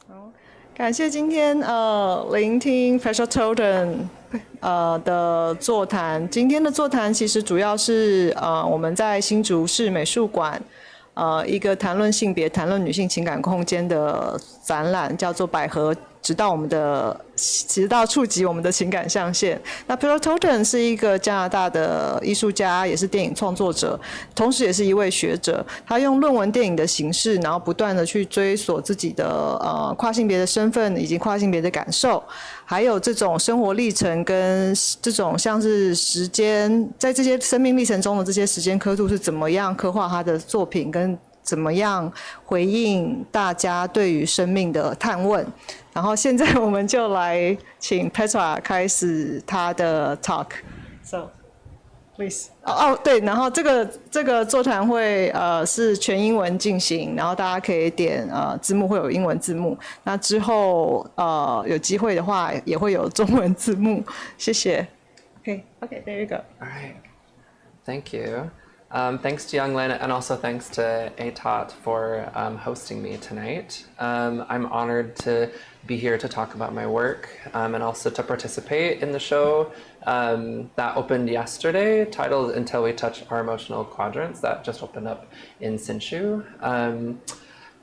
好，感谢今天聆听 Petra Totten 的座谈。今天的座谈其实主要是我们在新竹市美术馆一个谈论性别、谈论女性情感空间的展览，叫做《百合直到触及我们的情感象限》。那 Petra Totten 是一个加拿大的艺术家，也是电影创作者，同时也是一位学者。他用论文电影的形式，然后不断的去追索自己的跨性别的身份以及跨性别的感受，还有这种生活历程跟这种像是时间，在这些生命历程中的这些时间刻度是怎么样刻画他的作品，跟怎么样回应大家对于生命的探问。然后现在我们就来请 Petra 开始她的 talk。So, please. 对，然后这个座谈会是全英文进行，然后大家可以点字幕，会有英文字幕。那之后有机会的话也会有中文字幕。谢谢。Okay, there you go. All right. Thank you. Thanks to Young Lin, and also thanks to ATOT for hosting me tonight. I'm honored to be here to talk about my work and also to participate in the show that opened yesterday, titled Until We Touch Our Emotional Quadrants, that just opened up in Hsinchu.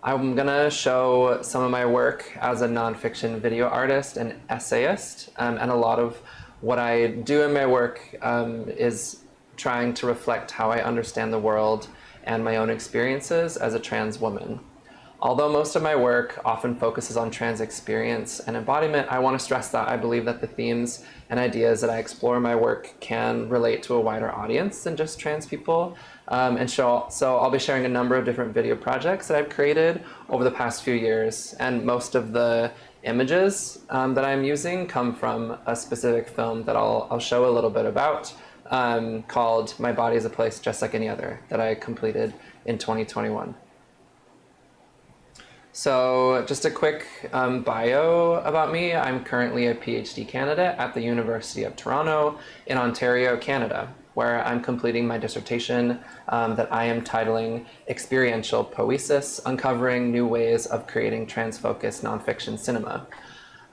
I'm gonna show some of my work as a nonfiction video artist and essayist, and a lot of what I do in my work is trying to reflect how I understand the world and my own experiences as a trans woman. Although most of my work often focuses on trans experience and embodiment, I want to stress that I believe that the themes and ideas that I explore in my work can relate to a wider audience than just trans people. So I'll be sharing a number of different video projects that I've created over the past few years, and most of the images that I'm using come from a specific film that I'll show a little bit about, called My Body is a Place Just Like Any Other, that I completed in 2021. So just a quick bio about me. I'm currently a PhD candidate at the University of Toronto in Ontario, Canada, where I'm completing my dissertation that I am titling Experiential Poesis, Uncovering New Ways of Creating Trans-Focused Nonfiction Cinema.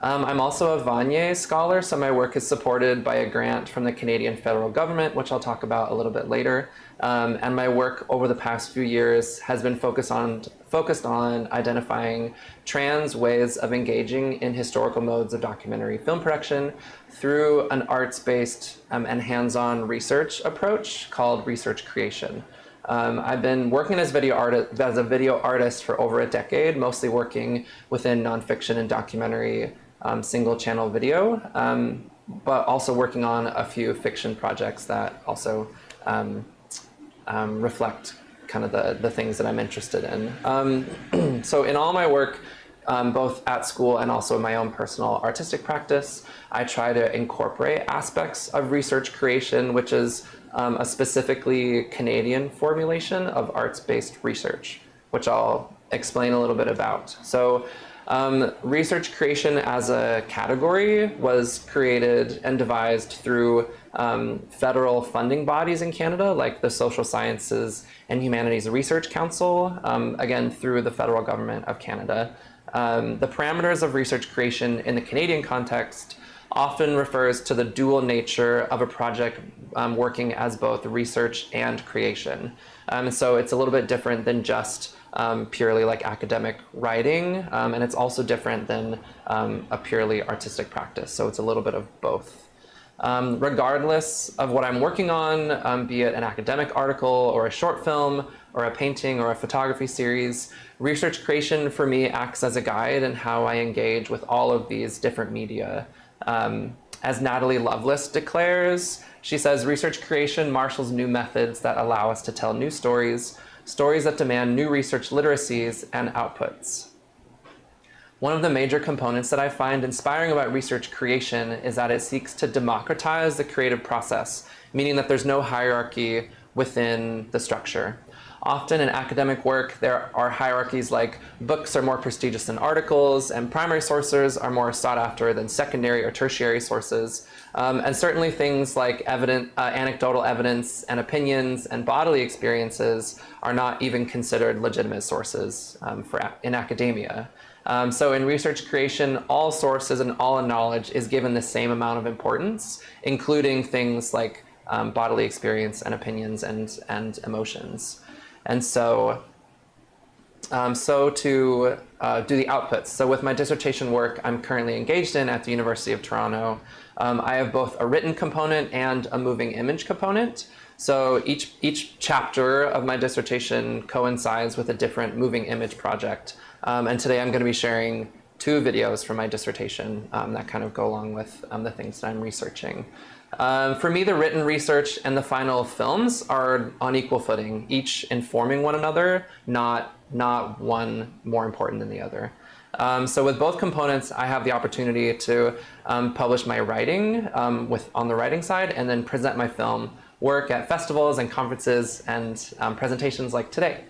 I'm also a Vanier scholar, so my work is supported by a grant from the Canadian federal government, which I'll talk about a little bit later. And my work over the past few years has been focused on identifying trans ways of engaging in historical modes of documentary film production through an arts-based and hands-on research approach called research creation. I've been working as a video artist for over a decade, mostly working within nonfiction and documentary single-channel video, but also working on a few fiction projects that also reflect kind of the things that I'm interested in. So in all my work, both at school and also in my own personal artistic practice, I try to incorporate aspects of research creation, which is a specifically Canadian formulation of arts-based research, which I'll explain a little bit about. So research creation as a category was created and devised through federal funding bodies in Canada, like the Social Sciences and Humanities Research Council, again, through the federal government of Canada. The parameters of research creation in the Canadian context often refers to the dual nature of a project working as both research and creation. So it's a little bit different than just purely like academic writing, and it's also different than a purely artistic practice. So it's a little bit of both. Regardless of what I'm working on, be it an academic article or a short film or a painting or a photography series, research creation for me acts as a guide in how I engage with all of these different media. As Natalie Lovelace declares, she says, research creation marshals new methods that allow us to tell new stories, stories that demand new research literacies and outputs. One of the major components that I find inspiring about research creation is that it seeks to democratize the creative process, meaning that there's no hierarchy within the structure. Often in academic work, there are hierarchies like books are more prestigious than articles, and primary sources are more sought after than secondary or tertiary sources. And certainly things like anecdotal evidence and opinions and bodily experiences are not even considered legitimate sources in academia. So in research creation, all sources and all knowledge is given the same amount of importance, including things like bodily experience and opinions and emotions. And so, to do the outputs. So with my dissertation work I'm currently engaged in at the University of Toronto, I have both a written component and a moving image component. So each chapter of my dissertation coincides with a different moving image project. And today I'm going to be sharing 2 videos from my dissertation that kind of go along with the things that I'm researching. For me, the written research and the final films are on equal footing, each informing one another, not one more important than the other. So with both components, I have the opportunity to publish my writing on the writing side, and then present my film work at festivals and conferences and presentations like today.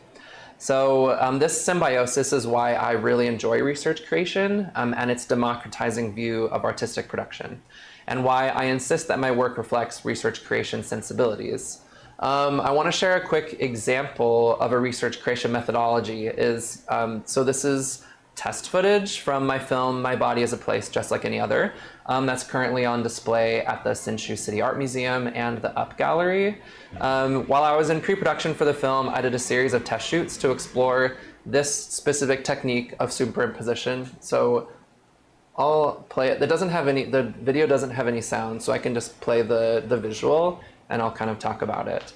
So this symbiosis is why I really enjoy research creation and its democratizing view of artistic production, and why I insist that my work reflects research creation sensibilities. I want to share a quick example of a research creation methodology. So this is test footage from my film, My Body is a Place Just Like Any Other. That's currently on display at the Hsinchu City Art Museum and the Up Gallery. While I was in pre-production for the film, I did a series of test shoots to explore this specific technique of superimposition. So I'll play it. The video doesn't have any sound, so I can just play the visual and I'll kind of talk about it.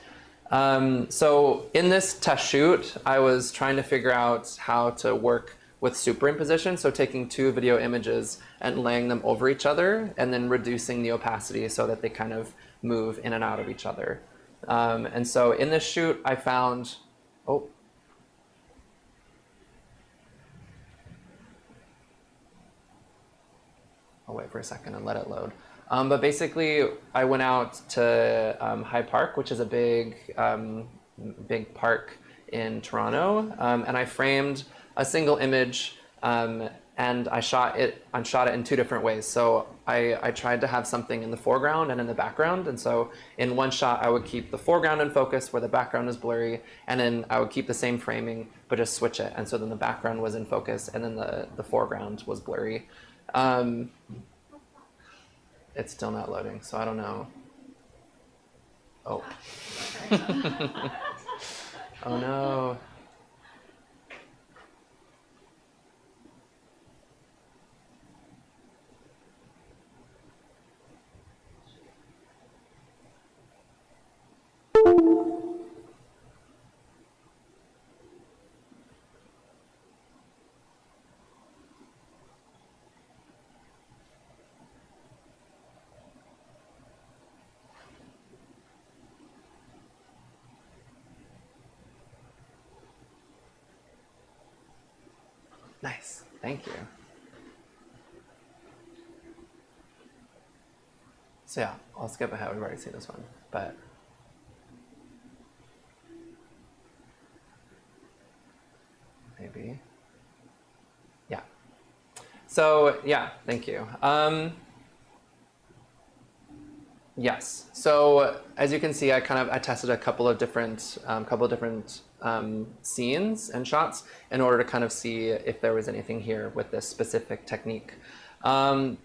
So in this test shoot, I was trying to figure out how to work with superimposition, so taking 2 video images and laying them over each other and then reducing the opacity so that they kind of move in and out of each other. And so in this shoot, I found, I'll wait for a second and let it load. But basically, I went out to Hyde Park, which is a big park in Toronto, and I framed a single image, and I shot it in 2 different ways. So I tried to have something in the foreground and in the background, and so in one shot I would keep the foreground in focus where the background is blurry, and then I would keep the same framing but just switch it, and so then the background was in focus and then the foreground was blurry. It's still not loading, so I don't know. Oh. Oh no. Nice, thank you. So yeah, I'll skip ahead, we've already seen this one, but maybe, yeah. So yeah, thank you. Yes, so as you can see, I tested a couple of different scenes and shots in order to kind of see if there was anything here with this specific technique. The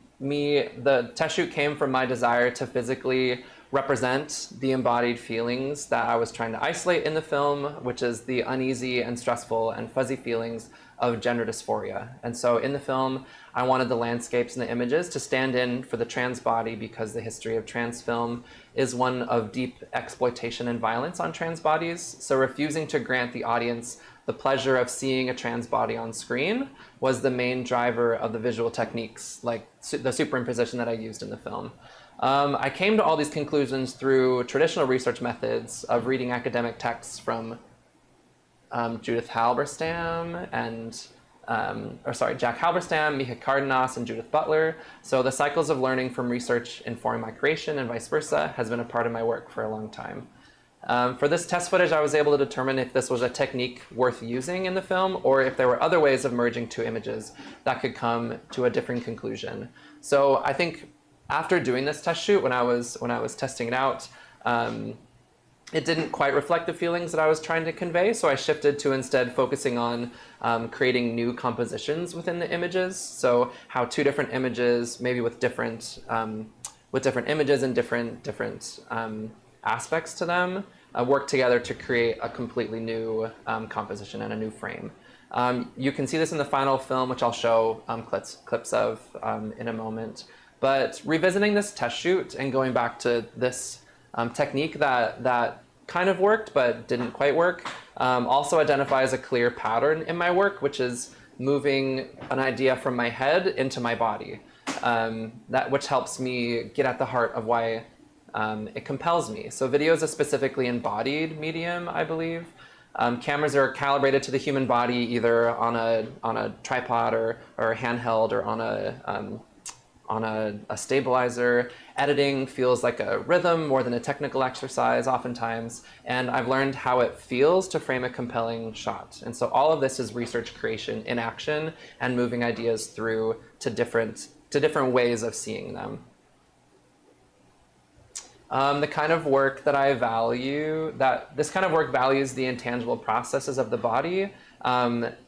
test shoot came from my desire to physically represent the embodied feelings that I was trying to isolate in the film, which is the uneasy and stressful and fuzzy feelings of gender dysphoria. And so in the film, I wanted the landscapes and the images to stand in for the trans body, because the history of trans film is one of deep exploitation and violence on trans bodies. So refusing to grant the audience the pleasure of seeing a trans body on screen was the main driver of the visual techniques, like the superimposition that I used in the film. I came to all these conclusions through traditional research methods of reading academic texts from Judith Halberstam and, Jack Halberstam, Micha Cardenas, and Judith Butler. So the cycles of learning from research informing my creation and vice versa has been a part of my work for a long time. For this test footage, I was able to determine if this was a technique worth using in the film or if there were other ways of merging two images that could come to a different conclusion. So I think after doing this test shoot, when I was testing it out, it didn't quite reflect the feelings that I was trying to convey, so I shifted to instead focusing on creating new compositions within the images. So how two different images, maybe with different images and different aspects to them, work together to create a completely new composition and a new frame. You can see this in the final film, which I'll show clips of in a moment. But revisiting this test shoot and going back to this technique that kind of worked but didn't quite work also identifies a clear pattern in my work, which is moving an idea from my head into my body, which helps me get at the heart of why it compels me. So video is a specifically embodied medium, I believe. Cameras are calibrated to the human body either on a tripod or handheld or on a stabilizer. Editing feels like a rhythm more than a technical exercise oftentimes, and I've learned how it feels to frame a compelling shot. And so all of this is research creation in action and moving ideas through to different ways of seeing them. The kind of work that I value, this kind of work values the intangible processes of the body,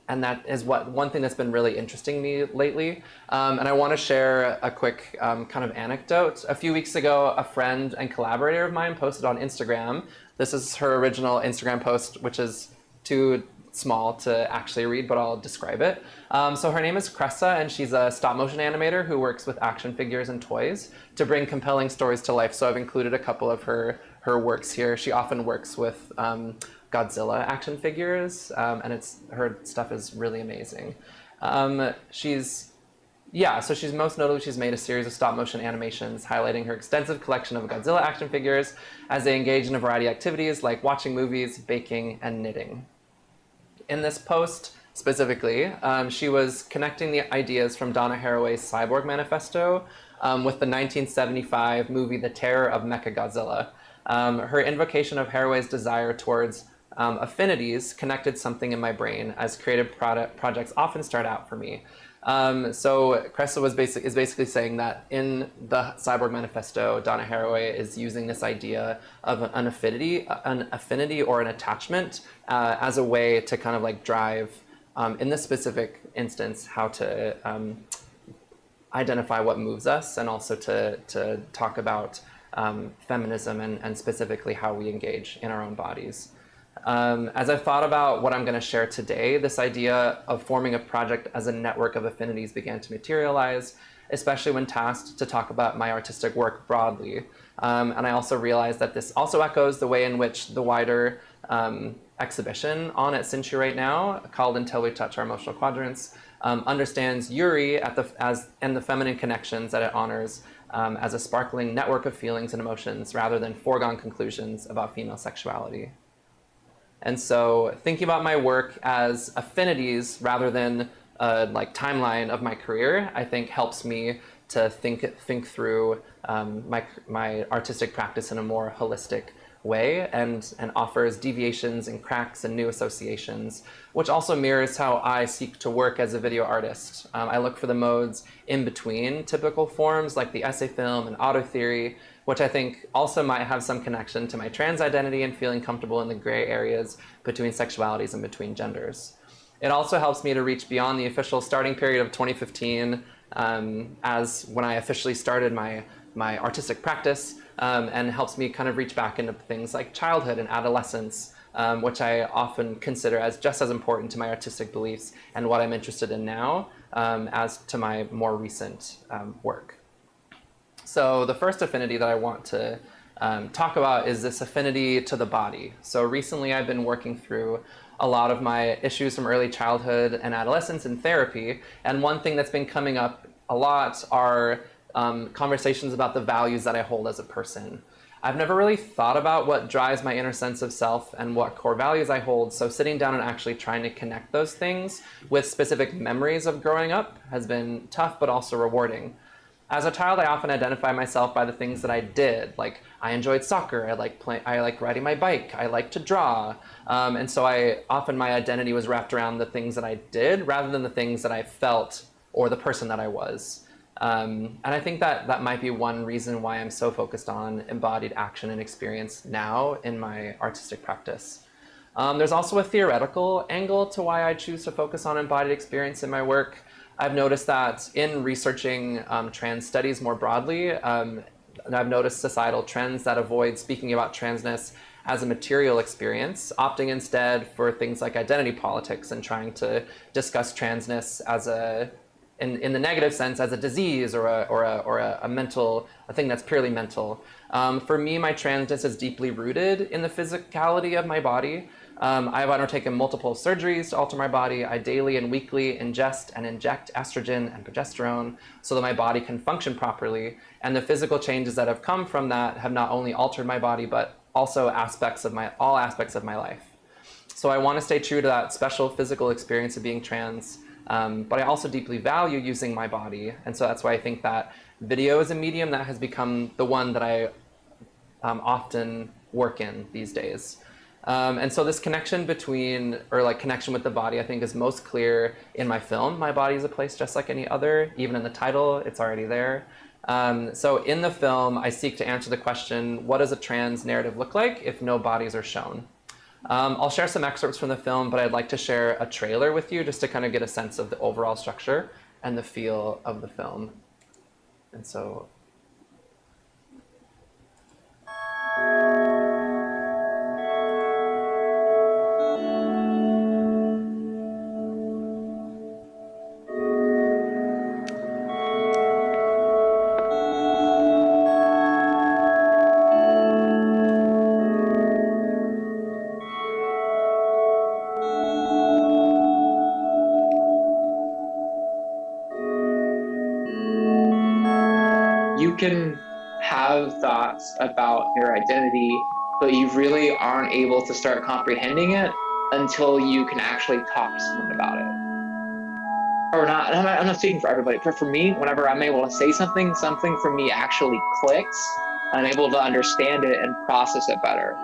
and that is one thing that's been really interesting me lately. And I want to share a quick kind of anecdote. A few weeks ago, a friend and collaborator of mine posted on Instagram. This is her original Instagram post, which is too small to actually read, but I'll describe it. So her name is Cressa, and she's a stop-motion animator who works with action figures and toys to bring compelling stories to life. So I've included a couple of her works here. She often works with Godzilla action figures, and her stuff is really amazing. So she's most notably, she's made a series of stop-motion animations highlighting her extensive collection of Godzilla action figures as they engage in a variety of activities like watching movies, baking, and knitting. In this post, specifically, she was connecting the ideas from Donna Haraway's Cyborg Manifesto with the 1975 movie The Terror of Mechagodzilla. Her invocation of Haraway's desire towards affinities connected something in my brain, as creative projects often start out for me. So Cressa is basically saying that in the Cyborg Manifesto, Donna Haraway is using this idea of an affinity or an attachment as a way to kind of like drive, in this specific instance, how to identify what moves us, and also to talk about feminism and specifically how we engage in our own bodies. As I've thought about what I'm going to share today, this idea of forming a project as a network of affinities began to materialize, especially when tasked to talk about my artistic work broadly. And I also realized that this also echoes the way in which the wider exhibition on at Sinchu right now, called Until We Touch Our Emotional Quadrants, understands Yuri and the feminine connections that it honors as a sparkling network of feelings and emotions rather than foregone conclusions about female sexuality. And so thinking about my work as affinities rather than a timeline of my career, I think helps me to think through my artistic practice in a more holistic way, and offers deviations and cracks and new associations, which also mirrors how I seek to work as a video artist. I look for the modes in between typical forms like the essay film and auto theory, which I think also might have some connection to my trans identity and feeling comfortable in the gray areas between sexualities and between genders. It also helps me to reach beyond the official starting period of 2015 as when I officially started my artistic practice, and helps me kind of reach back into things like childhood and adolescence, which I often consider as just as important to my artistic beliefs and what I'm interested in now as to my more recent work. So the first affinity that I want to talk about is this affinity to the body. So recently I've been working through a lot of my issues from early childhood and adolescence in therapy, and one thing that's been coming up a lot are conversations about the values that I hold as a person. I've never really thought about what drives my inner sense of self and what core values I hold, so sitting down and actually trying to connect those things with specific memories of growing up has been tough but also rewarding. As a child, I often identify myself by the things that I did. Like, I enjoyed soccer, I like riding my bike, I like to draw. And so my identity was wrapped around the things that I did rather than the things that I felt or the person that I was. And I think that might be one reason why I'm so focused on embodied action and experience now in my artistic practice. There's also a theoretical angle to why I choose to focus on embodied experience in my work. I've noticed that in researching trans studies more broadly, and I've noticed societal trends that avoid speaking about transness as a material experience, opting instead for things like identity politics and trying to discuss transness as in the negative sense, as a disease or a thing that's purely mental. For me, my transness is deeply rooted in the physicality of my body. I've undertaken multiple surgeries to alter my body. I daily and weekly ingest and inject estrogen and progesterone so that my body can function properly. And the physical changes that have come from that have not only altered my body, but also all aspects of my life. So I want to stay true to that special physical experience of being trans, but I also deeply value using my body. And so that's why I think that video is a medium that has become the one that I often work in these days. And so this connection connection with the body, I think, is most clear in my film. My body is a place just like any other. Even in the title, it's already there. So in the film, I seek to answer the question, what does a trans narrative look like if no bodies are shown? I'll share some excerpts from the film, but I'd like to share a trailer with you just to kind of get a sense of the overall structure and the feel of the film. And so... You can have thoughts about your identity, but you really aren't able to start comprehending it until you can actually talk to someone about it. Or not, I'm not speaking for everybody, but for me, whenever I'm able to say something for me actually clicks, I'm able to understand it and process it better.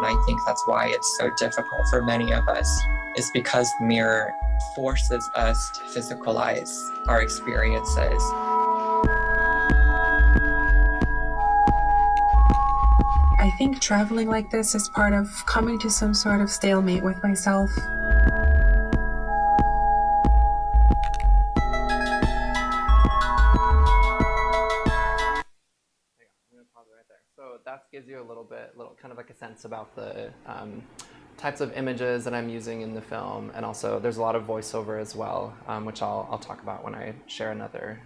I think that's why it's so difficult for many of us, is because mirror forces us to physicalize our experiences. I think traveling like this is part of coming to some sort of stalemate with myself. So that gives you a little kind of like a sense about the types of images that I'm using in the film, and also there's a lot of voiceover as well, which I'll talk about when I share another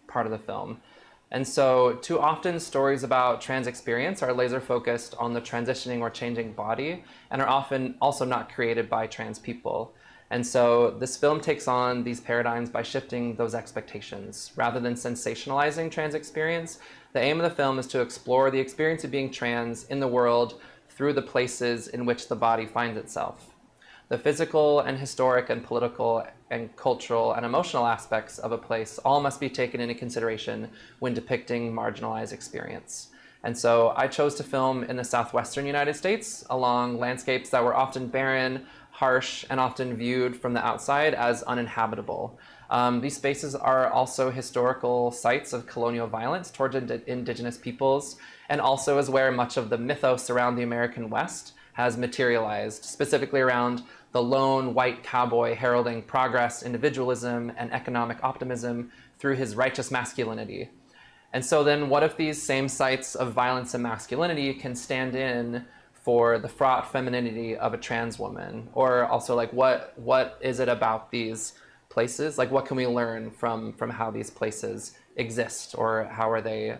part of the film. And so too often stories about trans experience are laser focused on the transitioning or changing body and are often also not created by trans people. And so this film takes on these paradigms by shifting those expectations. Rather than sensationalizing trans experience, the aim of the film is to explore the experience of being trans in the world through the places in which the body finds itself. The physical and historic and political and cultural and emotional aspects of a place all must be taken into consideration when depicting marginalized experience. And so I chose to film in the southwestern United States along landscapes that were often barren, harsh, and often viewed from the outside as uninhabitable. These spaces are also historical sites of colonial violence towards indigenous peoples, and also is where much of the mythos around the American West has materialized, specifically around the lone white cowboy heralding progress, individualism, and economic optimism through his righteous masculinity. And so then what if these same sites of violence and masculinity can stand in for the fraught femininity of a trans woman? Or also, like, what is it about these places? Like, what can we learn from how these places exist, or how are they,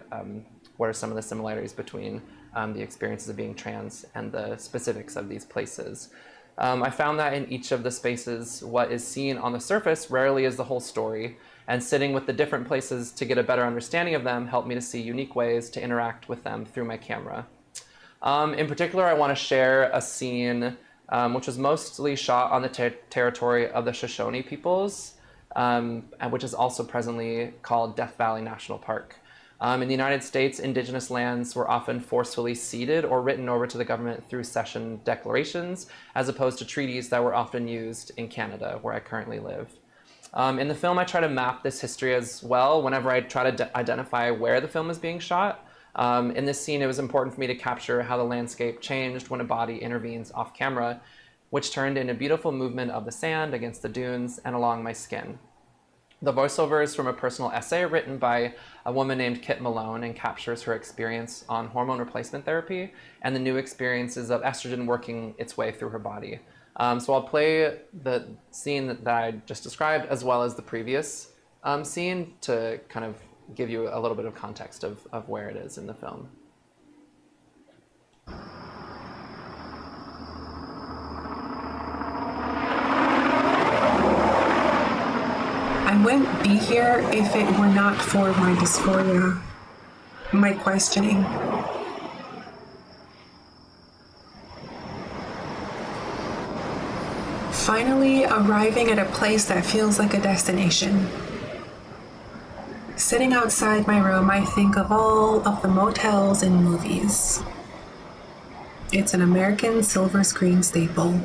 what are some of the similarities between the experiences of being trans and the specifics of these places? I found that in each of the spaces, what is seen on the surface rarely is the whole story, and sitting with the different places to get a better understanding of them helped me to see unique ways to interact with them through my camera. In particular, I want to share a scene which was mostly shot on the territory of the Shoshone peoples. which is also presently called Death Valley National Park. In the United States, indigenous lands were often forcefully ceded or written over to the government through cession declarations, as opposed to treaties that were often used in Canada, where I currently live. In the film, I try to map this history as well whenever I try to identify where the film is being shot. In this scene, it was important for me to capture how the landscape changed when a body intervenes off camera, which turned into beautiful movement of the sand against the dunes and along my skin. The voiceover is from a personal essay written by a woman named Kit Malone and captures her experience on hormone replacement therapy and the new experiences of estrogen working its way through her body. So I'll play the scene that I just described as well as the previous scene to kind of give you a little bit of context of where it is in the film. I wouldn't be here if it were not for my dysphoria, my questioning. Finally arriving at a place that feels like a destination. Sitting outside my room, I think of all of the motels in movies. It's an American silver screen staple.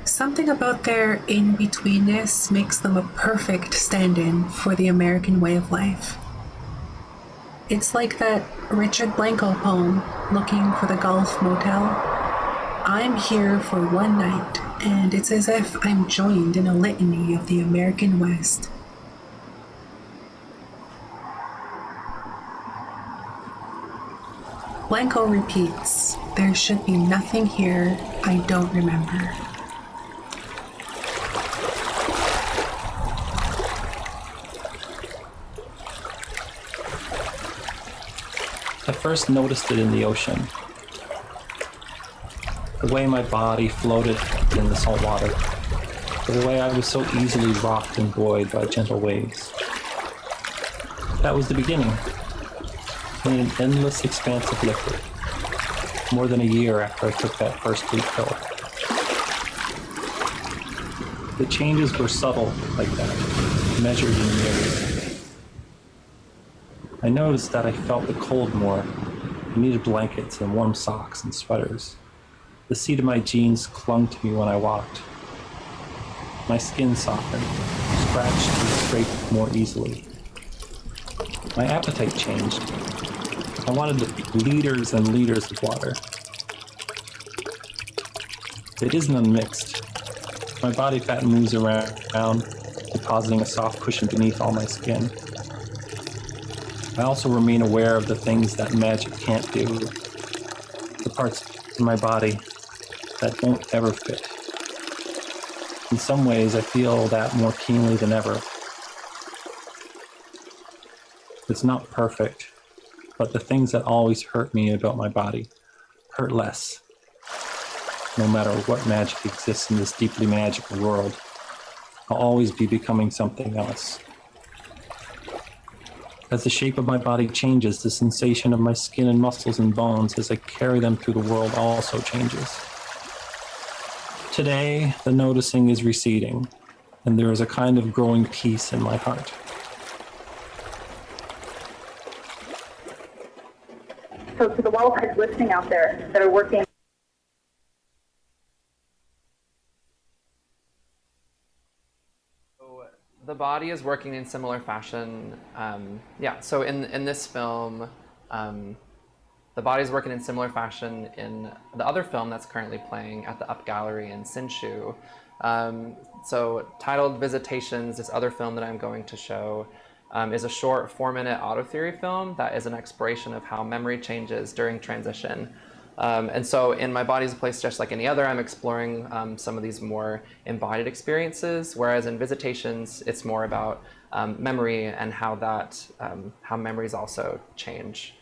Something about their in-betweenness makes them a perfect stand-in for the American way of life. It's like that Richard Blanco poem, Looking for the Gulf Motel. I'm here for one night, and it's as if I'm joined in a litany of the American West. Blanco repeats, there should be nothing here I don't remember. I first noticed it in the ocean. The way my body floated in the salt water. The way I was so easily rocked and buoyed by gentle waves. That was the beginning. In an endless expanse of liquid. More than a year after I took that first blue pill. The changes were subtle like that, measured in years. I noticed that I felt the cold more. I needed blankets and warm socks and sweaters. The seat of my jeans clung to me when I walked. My skin softened, scratched and scraped more easily. My appetite changed. I wanted liters and liters of water. It isn't unmixed. My body fat moves around, depositing a soft cushion beneath all my skin. I also remain aware of the things that magic can't do, the parts in my body that won't ever fit. In some ways, I feel that more keenly than ever. It's not perfect, but the things that always hurt me about my body hurt less. No matter what magic exists in this deeply magical world, I'll always be becoming something else. As the shape of my body changes, the sensation of my skin and muscles and bones as I carry them through the world also changes. Today, the noticing is receding, and there is a kind of growing peace in my heart. So to the well-head listening out there that are working. The body is working in similar fashion. So in this film, the body is working in similar fashion in the other film that's currently playing at the Up Gallery in Hsinchu. So titled Visitations, this other film that I'm going to show is a short 4-minute auto theory film that is an exploration of how memory changes during transition. And so in My Body's a Place Just Like Any Other, I'm exploring some of these more embodied experiences, whereas in Visitations, it's more about memory and how memories also change.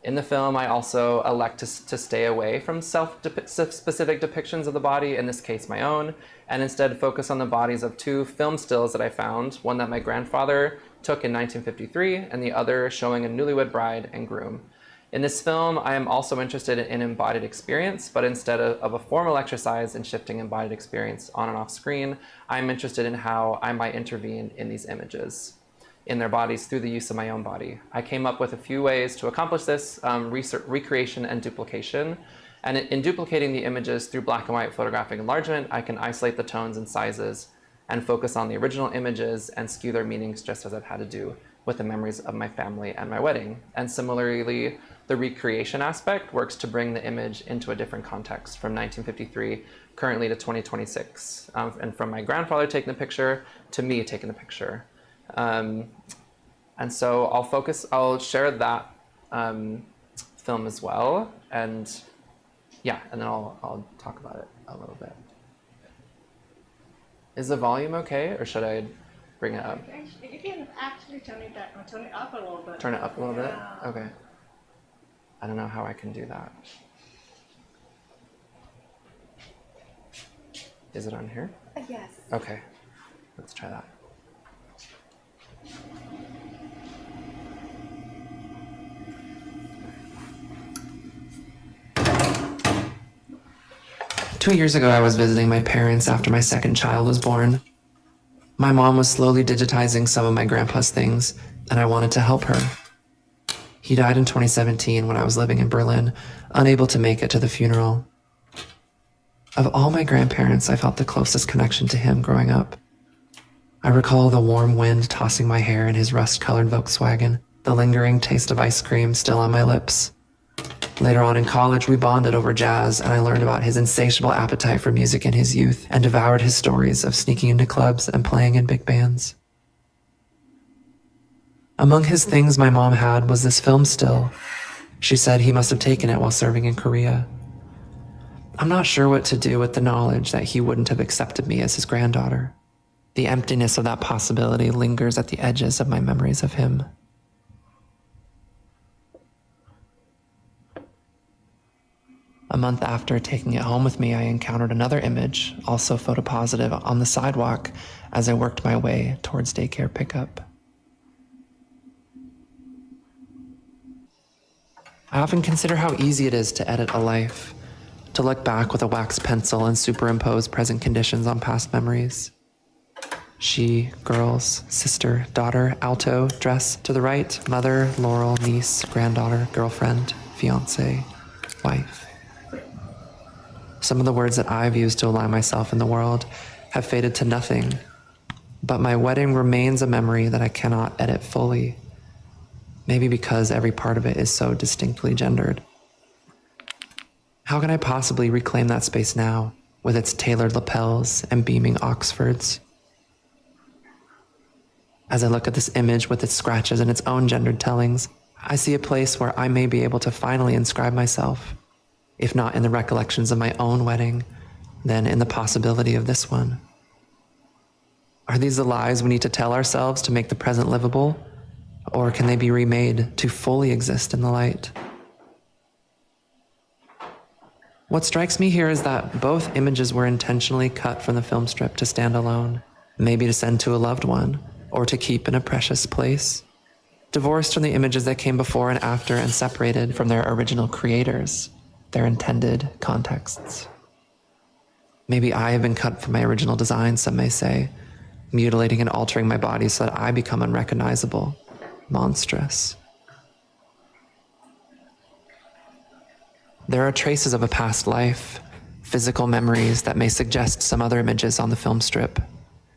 In the film, I also elect to stay away from self-specific depictions of the body, in this case my own, and instead focus on the bodies of 2 film stills that I found, one that my grandfather took in 1953 and the other showing a newlywed bride and groom. In this film, I am also interested in embodied experience, but instead of a formal exercise in shifting embodied experience on and off screen, I'm interested in how I might intervene in these images, in their bodies through the use of my own body. I came up with a few ways to accomplish this, recreation and duplication. And in duplicating the images through black and white photographic enlargement, I can isolate the tones and sizes and focus on the original images and skew their meanings just as I've had to do with the memories of my family and my wedding. And similarly, the recreation aspect works to bring the image into a different context from 1953 currently to 2026, and from my grandfather taking the picture to me taking the picture. And so I'll share that film as well, and yeah, and then I'll talk about it a little bit. Is the volume okay, or should I bring it up? You can actually turn it up a little bit. Turn it up a little bit? Okay. I don't know how I can do that. Is it on here? Yes. Okay, let's try that. Two years ago, I was visiting my parents after my second child was born. My mom was slowly digitizing some of my grandpa's things, and I wanted to help her. He died in 2017 when I was living in Berlin, unable to make it to the funeral. Of all my grandparents, I felt the closest connection to him growing up. I recall the warm wind tossing my hair in his rust-colored Volkswagen, the lingering taste of ice cream still on my lips. Later on in college, we bonded over jazz, and I learned about his insatiable appetite for music in his youth and devoured his stories of sneaking into clubs and playing in big bands. Among his things my mom had was this film still. She said he must have taken it while serving in Korea. I'm not sure what to do with the knowledge that he wouldn't have accepted me as his granddaughter. The emptiness of that possibility lingers at the edges of my memories of him. A month after taking it home with me, I encountered another image, also photopositive, on the sidewalk as I worked my way towards daycare pickup. I often consider how easy it is to edit a life, to look back with a wax pencil and superimpose present conditions on past memories. She, girls, sister, daughter, alto, dress, to the right, mother, Laurel, niece, granddaughter, girlfriend, fiance, wife. Some of the words that I've used to align myself in the world have faded to nothing, but my wedding remains a memory that I cannot edit fully, maybe because every part of it is so distinctly gendered. How can I possibly reclaim that space now, with its tailored lapels and beaming Oxfords? As I look at this image with its scratches and its own gendered tellings, I see a place where I may be able to finally inscribe myself, if not in the recollections of my own wedding, then in the possibility of this one. Are these the lies we need to tell ourselves to make the present livable, or can they be remade to fully exist in the light? What strikes me here is that both images were intentionally cut from the film strip to stand alone, maybe to send to a loved one, or to keep in a precious place, divorced from the images that came before and after and separated from their original creators, their intended contexts. Maybe I have been cut from my original design, some may say, mutilating and altering my body so that I become unrecognizable, monstrous. There are traces of a past life, physical memories that may suggest some other images on the film strip.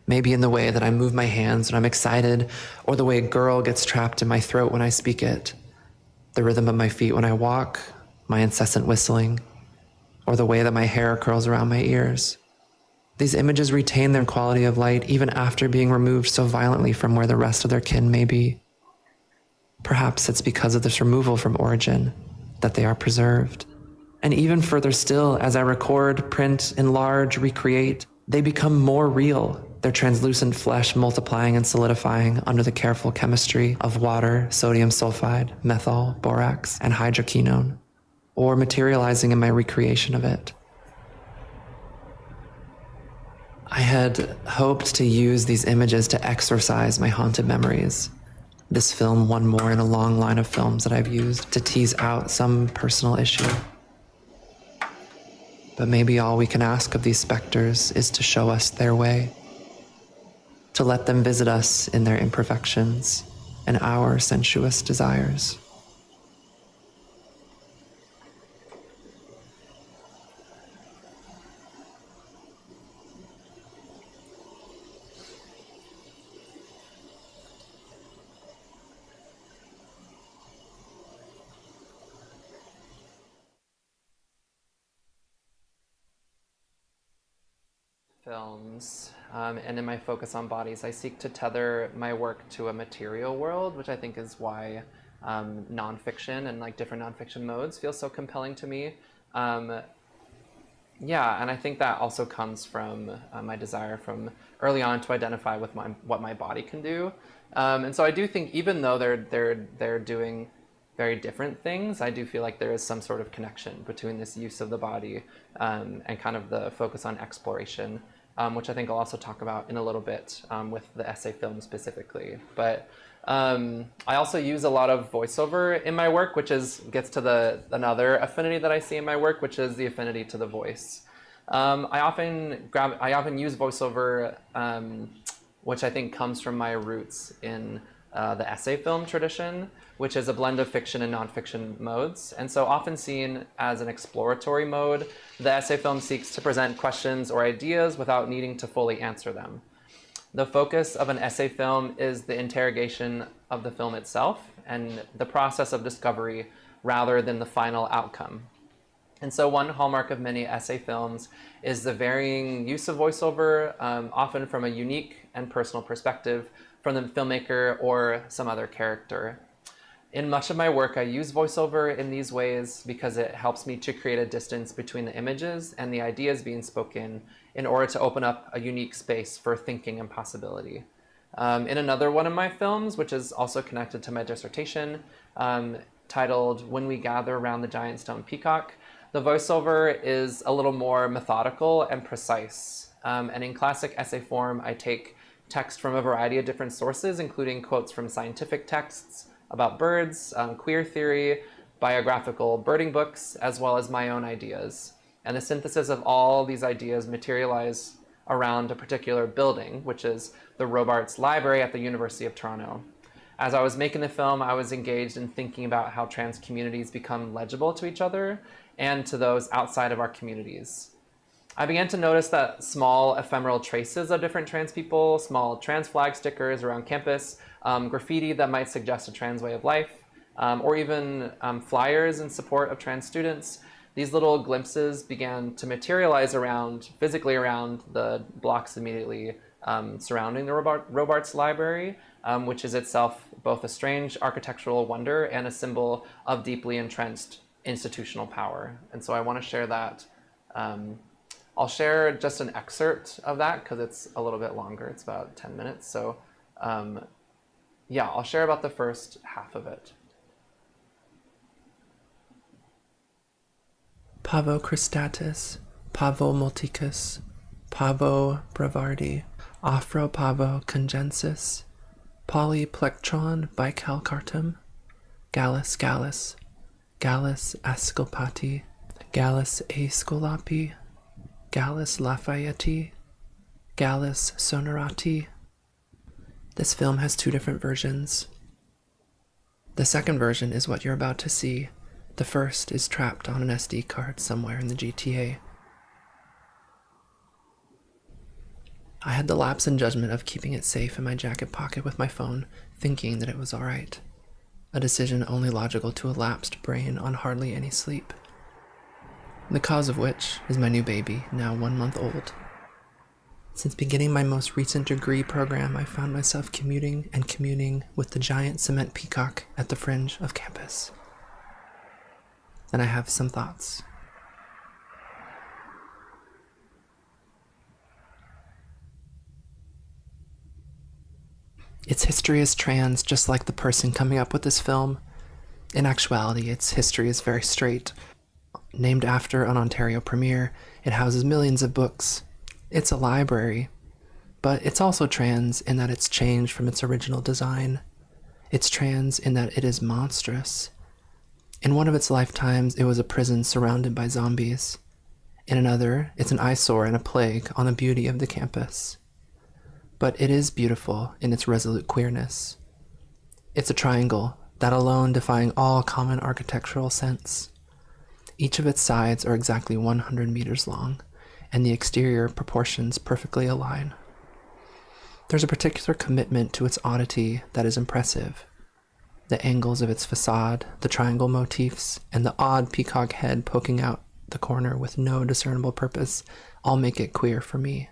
Maybe in the way that I move my hands when I'm excited, or the way girl gets trapped in my throat when I speak it, the rhythm of my feet when I walk, my incessant whistling, or the way that my hair curls around my ears. These images retain their quality of light even after being removed so violently from where the rest of their kin may be. Perhaps it's because of this removal from origin that they are preserved. And even further still, as I record, print, enlarge, recreate, they become more real, their translucent flesh multiplying and solidifying under the careful chemistry of water, sodium sulfide, methyl, borax, and hydroquinone, or materializing in my recreation of it. I had hoped to use these images to exorcise my haunted memories, This film, one more in a long line of films that I've used to tease out some personal issue. But maybe all we can ask of these specters is to show us their way, to let them visit us in their imperfections and our sensuous desires. Films, and in my focus on bodies, I seek to tether my work to a material world, which I think is why nonfiction and like different nonfiction modes feel so compelling to me. Yeah, and I think that also comes from my desire from early on to identify with what my body can do. And so I do think even though they're doing very different things, I do feel like there is some sort of connection between this use of the body and kind of the focus on exploration, which I think I'll also talk about in a little bit with the essay film specifically. But I also use a lot of voiceover in my work, which gets to another affinity that I see in my work, which is the affinity to the voice. I often use voiceover, which I think comes from my roots in the essay film tradition, which is a blend of fiction and nonfiction modes. And so often seen as an exploratory mode, the essay film seeks to present questions or ideas without needing to fully answer them. The focus of an essay film is the interrogation of the film itself and the process of discovery rather than the final outcome. And so one hallmark of many essay films is the varying use of voiceover, often from a unique and personal perspective from the filmmaker or some other character. In much of my work, I use voiceover in these ways because it helps me to create a distance between the images and the ideas being spoken in order to open up a unique space for thinking and possibility. In another one of my films, which is also connected to my dissertation, titled When We Gather Around the Giant Stone Peacock, the voiceover is a little more methodical and precise. And in classic essay form, I take text from a variety of different sources, including quotes from scientific texts about birds, queer theory, biographical birding books, as well as my own ideas. And the synthesis of all these ideas materialize around a particular building, which is the Robarts Library at the University of Toronto. As I was making the film, I was engaged in thinking about how trans communities become legible to each other and to those outside of our communities. I began to notice that small ephemeral traces of different trans people, small trans flag stickers around campus, graffiti that might suggest a trans way of life, or even flyers in support of trans students. These little glimpses began to materialize physically around the blocks immediately surrounding the Robarts Library, which is itself both a strange architectural wonder and a symbol of deeply entrenched institutional power. And so I want to share that. I'll share just an excerpt of that because it's a little bit longer. It's about 10 minutes. So yeah, I'll share about the first half of it. Pavo cristatus, Pavo multicus, Pavo bravardi, Afro Pavo congensis, Polyplectron bicalcartum, Gallus gallus, Gallus asculpati, Gallus aesculapi, Gallus Lafayette, Gallus Sonorati. This film has two different versions. The second version is what you're about to see. The first is trapped on an SD card somewhere in the GTA. I had the lapse in judgment of keeping it safe in my jacket pocket with my phone, thinking that it was alright. A decision only logical to a lapsed brain on hardly any sleep. The cause of which is my new baby, now 1 month old. Since beginning my most recent degree program, I found myself commuting and communing with the giant cement peacock at the fringe of campus. Then I have some thoughts. Its history is trans, just like the person coming up with this film. In actuality, its history is very straight. Named after an Ontario premier, it houses millions of books. It's a library, but it's also trans in that it's changed from its original design. It's trans in that it is monstrous. In one of its lifetimes, it was a prison surrounded by zombies. In another, it's an eyesore and a plague on the beauty of the campus. But it is beautiful in its resolute queerness. It's a triangle, that alone defying all common architectural sense. Each of its sides are exactly 100 meters long, and the exterior proportions perfectly align. There's a particular commitment to its oddity that is impressive. The angles of its facade, the triangle motifs, and the odd peacock head poking out the corner with no discernible purpose all make it queer for me.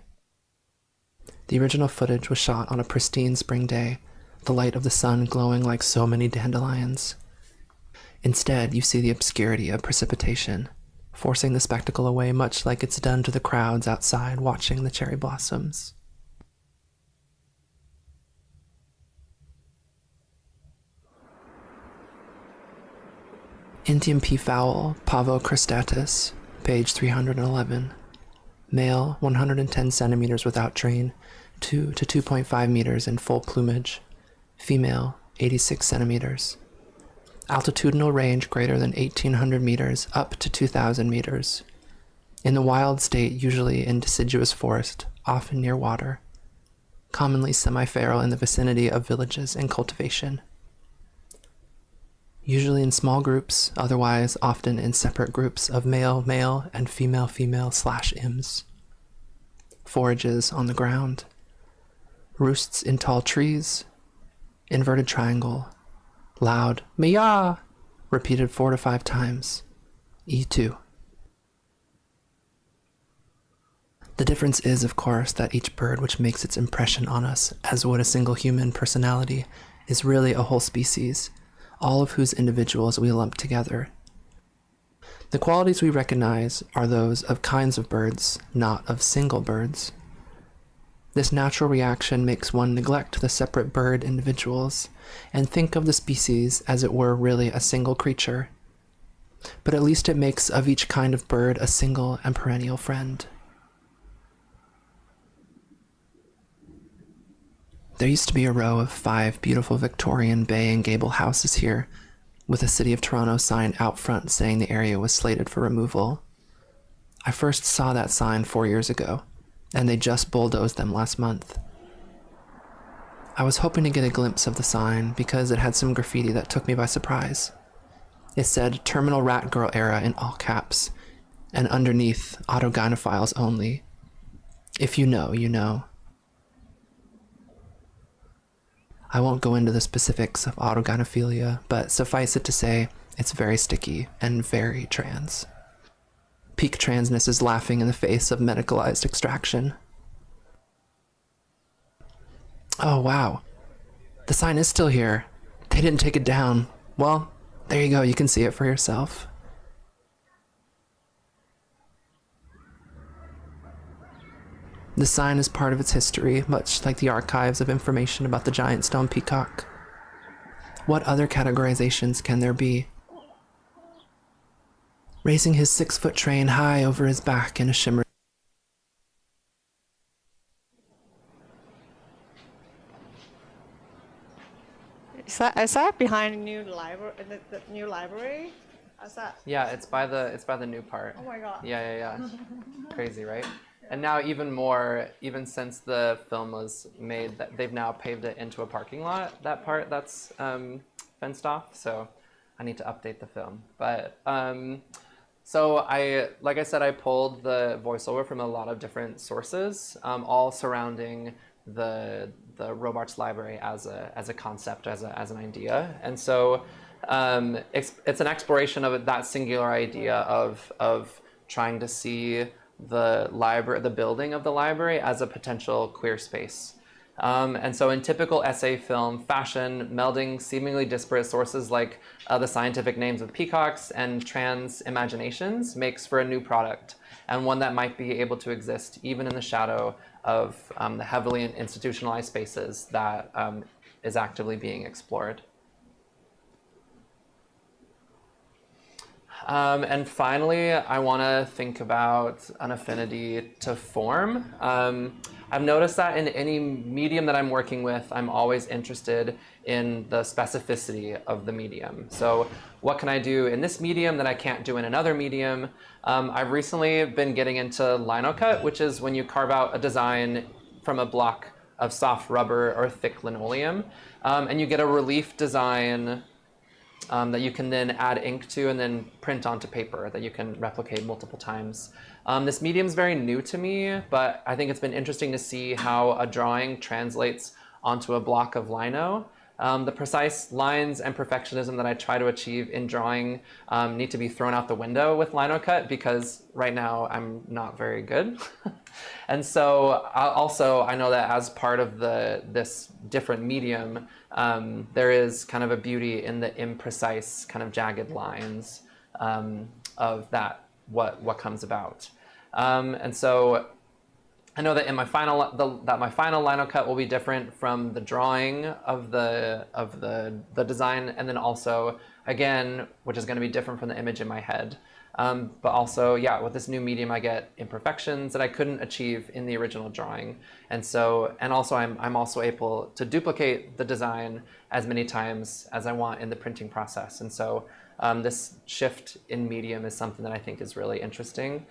The original footage was shot on a pristine spring day, the light of the sun glowing like so many dandelions. Instead, you see the obscurity of precipitation, forcing the spectacle away much like it's done to the crowds outside watching the cherry blossoms. Indian peafowl, Pavo cristatus, page 311. Male, 110 centimeters without train, 2 to 2.5 meters in full plumage. Female, 86 centimeters. Altitudinal range greater than 1,800 meters up to 2,000 meters. In the wild state, usually in deciduous forest, often near water. Commonly semi-feral in the vicinity of villages and cultivation. Usually in small groups, otherwise often in separate groups of male-male and female-female/ims. Forages on the ground. Roosts in tall trees. Inverted triangle. Loud "Meow!" repeated 4 to 5 times. E2. The difference is, of course, that each bird which makes its impression on us, as would a single human personality, is really a whole species, all of whose individuals we lump together. The qualities we recognize are those of kinds of birds, not of single birds. This natural reaction makes one neglect the separate bird individuals and think of the species as it were really a single creature. But at least it makes of each kind of bird a single and perennial friend. There used to be a row of 5 beautiful Victorian bay and gable houses here, with a City of Toronto sign out front saying the area was slated for removal. I first saw that sign 4 years ago, and they just bulldozed them last month. I was hoping to get a glimpse of the sign because it had some graffiti that took me by surprise. It said "Terminal Rat Girl Era" in all caps, and underneath, "Autogynephiles only." If you know, you know. I won't go into the specifics of autogynephilia, but suffice it to say, it's very sticky and very trans. Peak transness is laughing in the face of medicalized extraction. Oh, wow. The sign is still here. They didn't take it down. Well, there you go. You can see it for yourself. The sign is part of its history, much like the archives of information about the giant stone peacock. What other categorizations can there be? Raising his 6-foot train high over his back in a shimmer. Is that behind the new library? The new library? Is that? Yeah, it's by the new part. Oh my god. Yeah. Crazy, right? And now even more, even since the film was made, that they've now paved it into a parking lot, that part that's fenced off. So I need to update the film. But so like I said, I pulled the voiceover from a lot of different sources, all surrounding the Robarts Library as a concept, as an idea. And so it's an exploration of that singular idea of trying to see the building of the library as a potential queer space. And so in typical essay film fashion, melding seemingly disparate sources like the scientific names of peacocks and trans imaginations makes for a new product, and one that might be able to exist even in the shadow of the heavily institutionalized spaces that is actively being explored. And finally, I want to think about an affinity to form. I've noticed that in any medium that I'm working with, I'm always interested in the specificity of the medium. So what can I do in this medium that I can't do in another medium? I've recently been getting into lino cut, which is when you carve out a design from a block of soft rubber or thick linoleum, and you get a relief design that you can then add ink to and then print onto paper that you can replicate multiple times. This medium is very new to me, but I think it's been interesting to see how a drawing translates onto a block of lino. The precise lines and perfectionism that I try to achieve in drawing need to be thrown out the window with lino cut, because right now I'm not very good. And so I know that as part of this different medium, there is kind of a beauty in the imprecise kind of jagged lines of that, what comes about. And so I know that in my final lino cut will be different from the drawing of the design, and then also again, which is going to be different from the image in my head. But also, yeah, with this new medium, I get imperfections that I couldn't achieve in the original drawing, and also I'm also able to duplicate the design as many times as I want in the printing process, and so this shift in medium is something that I think is really interesting.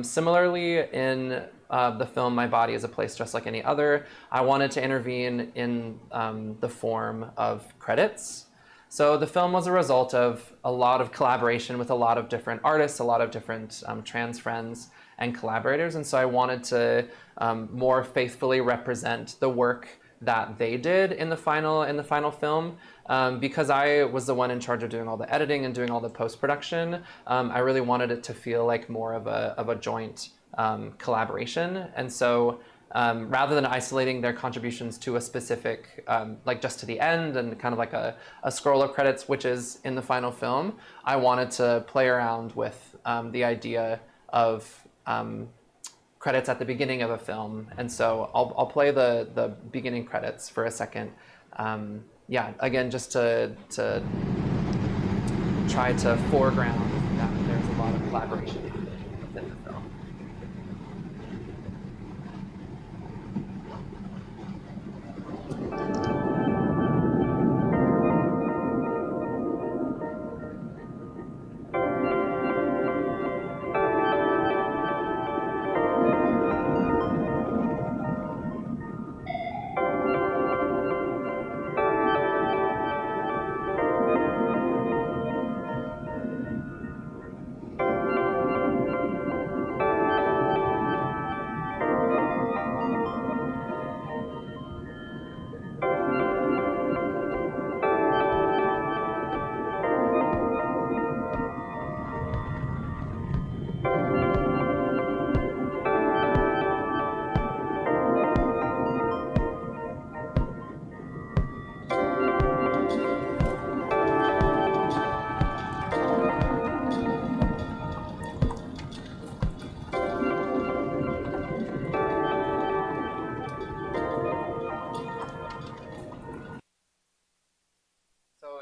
Similarly, in the film My Body is a Place Just Like Any Other, I wanted to intervene in the form of credits. So the film was a result of a lot of collaboration with a lot of different artists, a lot of different trans friends and collaborators, and so I wanted to more faithfully represent the work that they did in the final film. Because I was the one in charge of doing all the editing and doing all the post-production, I really wanted it to feel like more of a joint collaboration. And so rather than isolating their contributions to a specific, like just to the end and kind of like a scroll of credits, which is in the final film, I wanted to play around with the idea of credits at the beginning of a film. And so I'll play the beginning credits for a second. Yeah, again, just to try to foreground that there's a lot of collaboration within the film.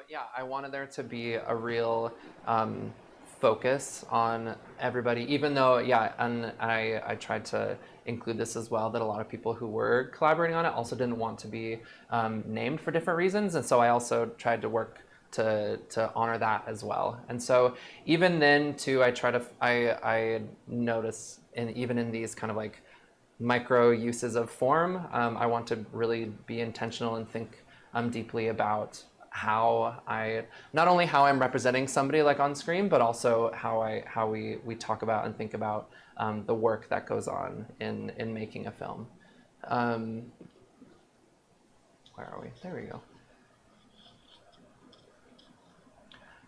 Yeah, I wanted there to be a real focus on everybody, even though, yeah, and I tried to include this as well, that a lot of people who were collaborating on it also didn't want to be named for different reasons, and so I also tried to work to honor that as well. And so even then too, I notice, even in these kind of like micro uses of form, I want to really be intentional and think deeply about not only how I'm representing somebody like on screen, but also how we talk about and think about the work that goes on in making a film. Where are we? There we go.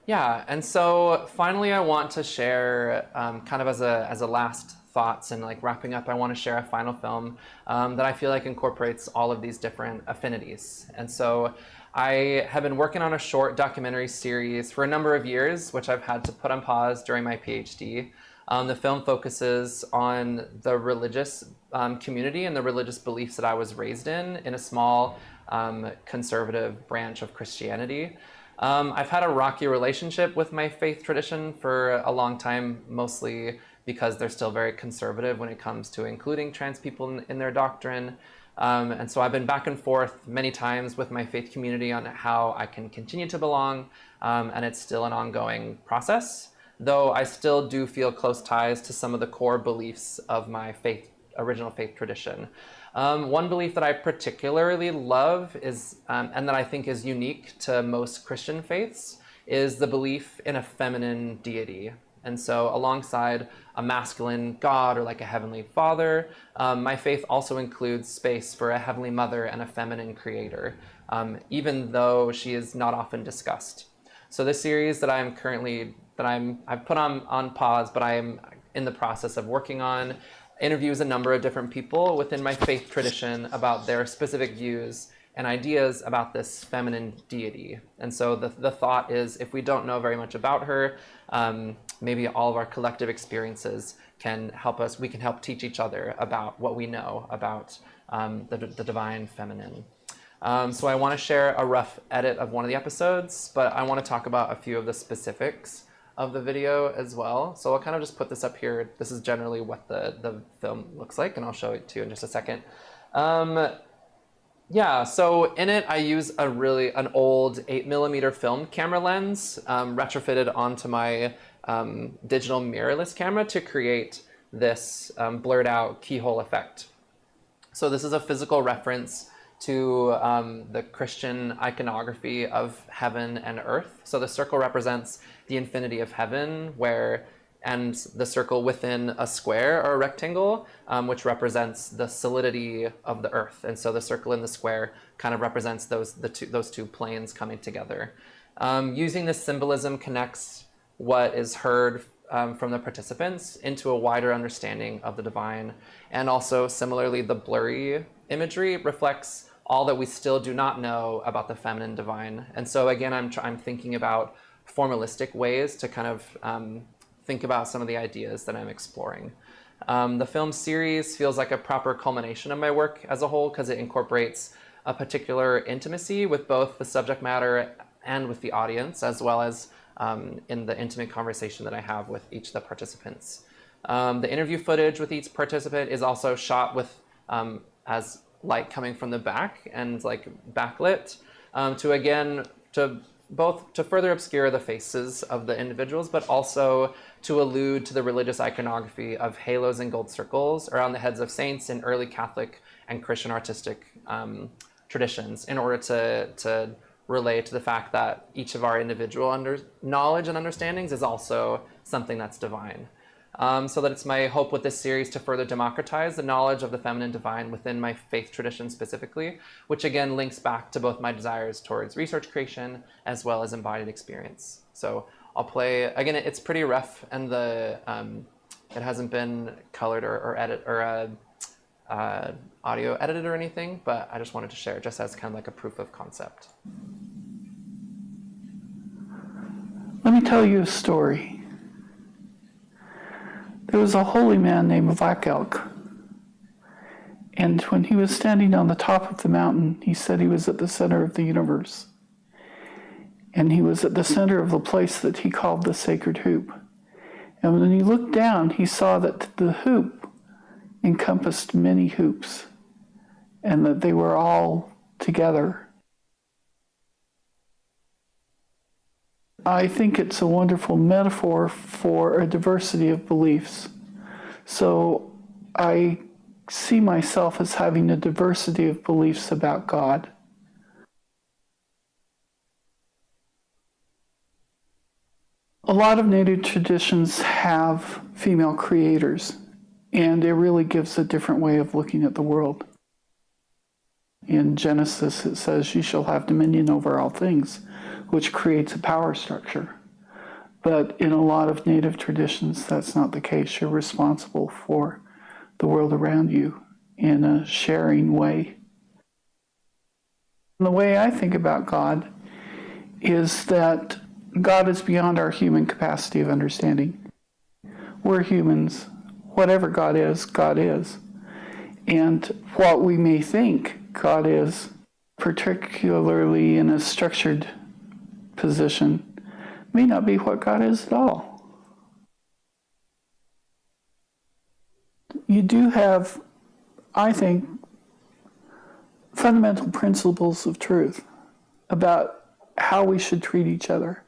Yeah, and so finally I want to share kind of as a last thoughts and like wrapping up, I want to share a final film that I feel like incorporates all of these different affinities. And so I have been working on a short documentary series for a number of years, which I've had to put on pause during my PhD. The film focuses on the religious community and the religious beliefs that I was raised in a small conservative branch of Christianity. I've had a rocky relationship with my faith tradition for a long time, mostly because they're still very conservative when it comes to including trans people in their doctrine. And so I've been back and forth many times with my faith community on how I can continue to belong, and it's still an ongoing process, though I still do feel close ties to some of the core beliefs of my original faith tradition. One belief that I particularly love is, and that I think is unique to most Christian faiths, is the belief in a feminine deity. And so alongside a masculine God or like a heavenly father, my faith also includes space for a heavenly mother and a feminine creator, even though she is not often discussed. So this series that I've put on pause, but I am in the process of working on, interviews a number of different people within my faith tradition about their specific views and ideas about this feminine deity. And so the thought is, if we don't know very much about her, maybe all of our collective experiences can help us, we can help teach each other about what we know about the divine feminine. So I want to share a rough edit of one of the episodes, but I want to talk about a few of the specifics of the video as well. So I'll kind of just put this up here. This is generally what the film looks like, and I'll show it to you in just a second. Yeah, so in it, I use an old 8mm film camera lens retrofitted onto my digital mirrorless camera to create this blurred out keyhole effect. So this is a physical reference to the Christian iconography of heaven and earth. So the circle represents the infinity of heaven, and the circle within a square or a rectangle, which represents the solidity of the earth. And so the circle in the square kind of represents those two planes coming together. Using this symbolism connects what is heard from the participants into a wider understanding of the divine. And also similarly, the blurry imagery reflects all that we still do not know about the feminine divine. And so again, I'm thinking about formalistic ways to kind of think about some of the ideas that I'm exploring. The film series feels like a proper culmination of my work as a whole because it incorporates a particular intimacy with both the subject matter and with the audience, as well as in the intimate conversation that I have with each of the participants. The interview footage with each participant is also shot with as light coming from the back and like backlit to further obscure the faces of the individuals, but also to allude to the religious iconography of halos and gold circles around the heads of saints in early Catholic and Christian artistic traditions, in order to relate to the fact that each of our individual knowledge and understandings is also something that's divine. So that it's my hope with this series to further democratize the knowledge of the feminine divine within my faith tradition specifically, which again links back to both my desires towards research creation as well as embodied experience. So I'll play, again, it's pretty rough, and it hasn't been colored or audio edited or anything, but I just wanted to share just as kind of like a proof of concept. Let me tell you a story. There was a holy man named Vakelk, and when he was standing on the top of the mountain, he said he was at the center of the universe, and he was at the center of the place that he called the sacred hoop. And when he looked down, he saw that the hoop encompassed many hoops, and that they were all together. I think it's a wonderful metaphor for a diversity of beliefs. So I see myself as having a diversity of beliefs about God. A lot of Native traditions have female creators, and it really gives a different way of looking at the world. In Genesis, it says, "You shall have dominion over all things," which creates a power structure. But in a lot of Native traditions, that's not the case. You're responsible for the world around you in a sharing way. And the way I think about God is that God is beyond our human capacity of understanding. We're humans. Whatever God is, God is. And what we may think God is, particularly in a structured position may not be what God is at all. You do have, I think, fundamental principles of truth about how we should treat each other,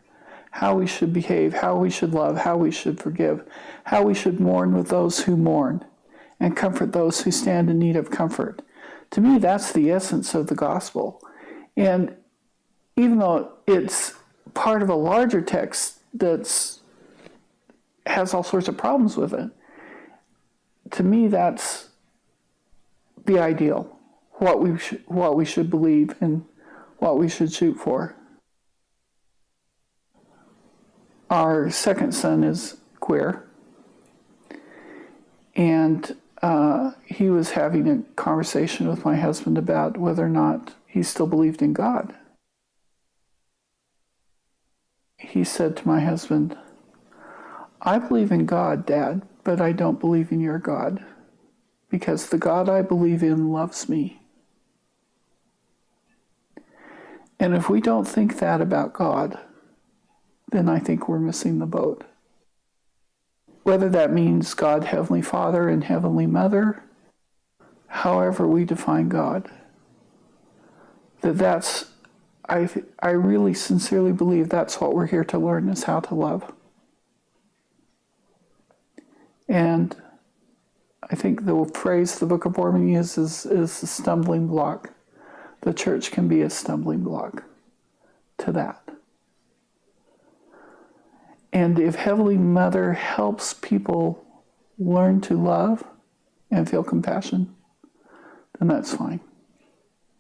how we should behave, how we should love, how we should forgive, how we should mourn with those who mourn, and comfort those who stand in need of comfort. To me, that's the essence of the gospel. And even though it's part of a larger text that has all sorts of problems with it, to me, that's the ideal, what we should believe and what we should shoot for. Our second son is queer, and he was having a conversation with my husband about whether or not he still believed in God. He said to my husband, "I believe in God, Dad, but I don't believe in your God, because the God I believe in loves me." And if we don't think that about God, then I think we're missing the boat. Whether that means God, Heavenly Father, and Heavenly Mother, however we define God, I really sincerely believe that's what we're here to learn, is how to love. And I think the phrase the Book of Mormon uses is a stumbling block. The church can be a stumbling block to that. And if Heavenly Mother helps people learn to love and feel compassion, then that's fine.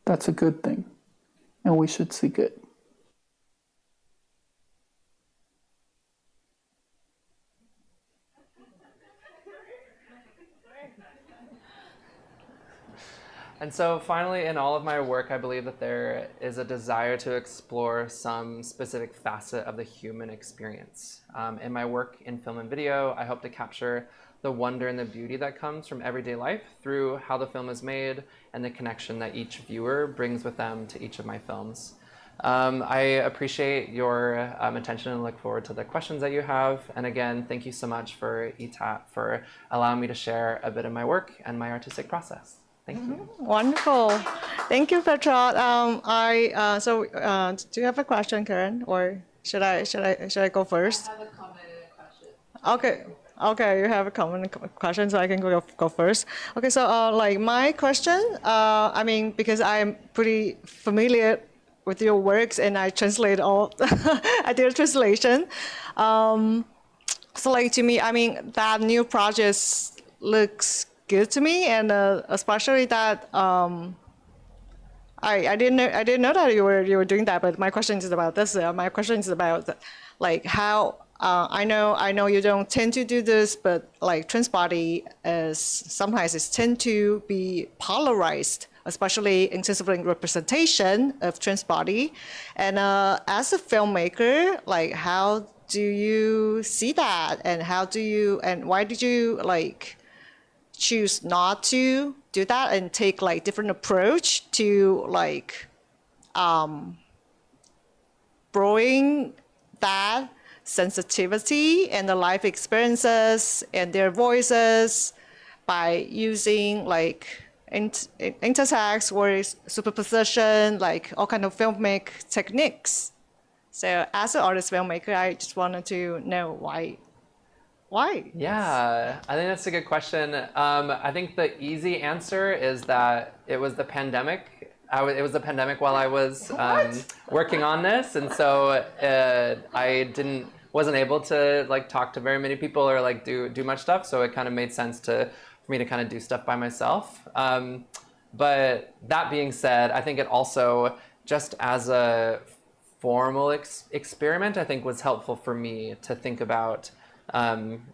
That's a good thing, and we should seek it. And so finally, in all of my work, I believe that there is a desire to explore some specific facet of the human experience. In my work in film and video, I hope to capture the wonder and the beauty that comes from everyday life through how the film is made and the connection that each viewer brings with them to each of my films. I appreciate your attention and look forward to the questions that you have. And again, thank you so much for ETAP for allowing me to share a bit of my work and my artistic process. Thank you. Wonderful. Thank you, Petra. Do you have a question, Karen, or should I go first? I have a comment and a question. Okay, you have a comment and question, so I can go first. Okay, so my question, because I'm pretty familiar with your works and I translate all, I did a translation. So to me, that new project looks good to me, and especially that I didn't know that you were doing that. But my question is about this. My question is about how I know you don't tend to do this, but trans body is sometimes it tend to be polarized, especially in terms of representation of trans body. And as a filmmaker, how do you see that, and why did you choose not to do that and take different approach to growing that sensitivity and the life experiences and their voices by using intertext or superposition, all kind of filmic techniques. So as an artist filmmaker, I just wanted to know why. Yeah, I think that's a good question. I think the easy answer is that it was the pandemic. It was the pandemic while I was working on this, and so I wasn't able to talk to very many people or do much stuff. So it kind of made sense for me to kind of do stuff by myself. But that being said, I think it also, just as a formal experiment, I think was helpful for me to think about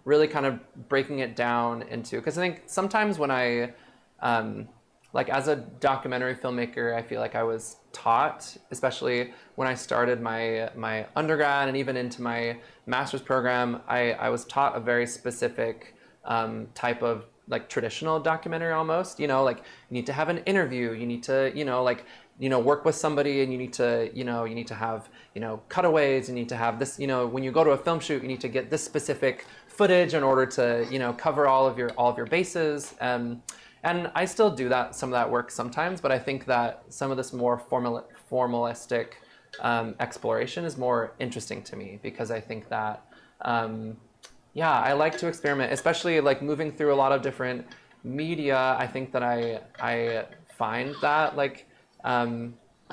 really kind of breaking it down into, because I think sometimes when I, as a documentary filmmaker, I feel like I was taught, especially when I started my undergrad and even into my master's program, I was taught a very specific type of like traditional documentary almost, you know, like you need to have an interview, you need to, you know, like, you know, work with somebody, and you need to, you need to have, you know, cutaways, you need to have this, you know, when you go to a film shoot, you need to get this specific footage in order to, you know, cover all of your bases. And I still do some of that work sometimes, but I think that some of this more formalistic exploration is more interesting to me, because I think that, yeah, I like to experiment, especially like moving through a lot of different media. I think that I find that like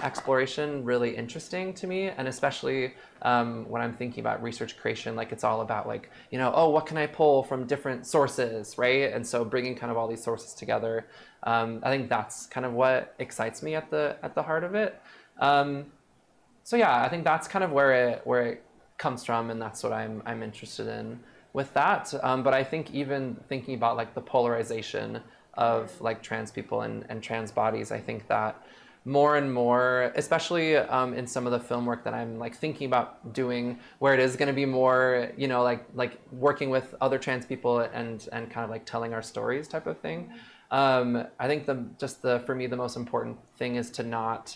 exploration really interesting to me, and especially when I'm thinking about research creation, like it's all about like, you know, oh, what can I pull from different sources, right? And so bringing kind of all these sources together, I think that's kind of what excites me at the heart of it. So yeah, I think that's kind of where it comes from, and that's what I'm interested in with that. But I think even thinking about like the polarization of like trans people and trans bodies, I think that more and more, especially in some of the film work that I'm like thinking about doing, where it is going to be more, you know, like working with other trans people and kind of like telling our stories type of thing. I think for me the most important thing is to not